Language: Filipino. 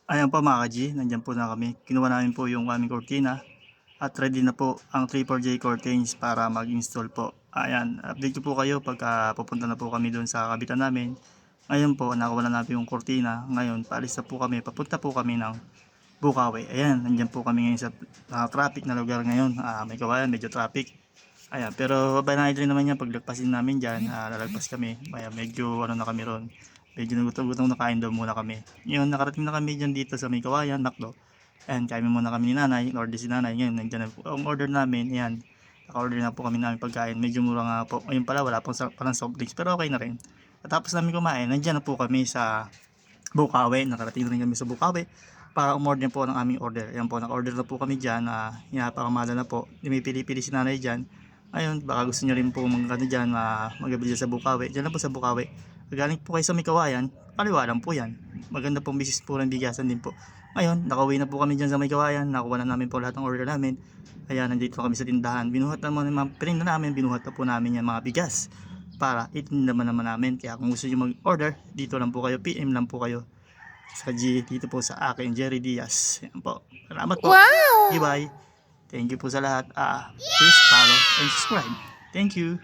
Ayan po mga ka-G, nandiyan po na kami. Kinuha namin po yung aming cortina at ready na po ang 3-4J curtains para mag-install po. Ayan, update ko po kayo pagka pupunta na po kami doon sa kabitan namin. Ngayon po, nakuha na namin yung cortina. Ngayon, paalis na po kami, papunta po kami ng Bukawi. Ayan, nandiyan po kami ngayon sa traffic na lugar ngayon. May kawayan, medyo traffic. Ayan, pero babanayad rin naman yan paglagpasin namin dyan. Lalagpas kami. Ayan, medyo ano na kami ron. Medyo nagutom-gutom na kain daw muna kami. Yun, nakarating na kami dyan dito sa may kawayan, Nakdo. Ayan, kain muna kami ni nanay. Order si nanay. Ngayon, nandiyan na po ang order namin. Ayan, naka-order na po kami namin pagkain. Medyo mura nga po. Ayun pala, wala pang parang soft drinks. Pero okay na rin. At tapos namin kumain, nandiyan na po kami sa Bukawi. Nakarating na rin kami sa Bukawi para umorder po ng aming order. Ayan po, naka-order na po kami dyan. Napakamala na po. May pili-pili si nanay dyan. Ayun, baka gusto nyo rin po mag-ano dyan, mag-abili sa Bukawi. Dyan na po sa Bukawi. Galing po kayo sa may kawayan, kaliwa lang po yan. Maganda pong business po ng bigasan din po. Ngayon, nakauwi na po kami dyan sa may kawayan. Nakuha na namin po lahat ng order namin. Ayan, nandito kami sa tindahan. Binuhat naman, pininda namin, binuhat na po namin yan mga bigas para itinda naman namin. Kaya kung gusto nyo mag-order, dito lang po kayo, PM lang po kayo sa G, dito po sa akin, Jerry Diaz. Yan po. Salamat po. Wow! Bye-bye. Thank you po sa lahat. Please follow and subscribe. Thank you.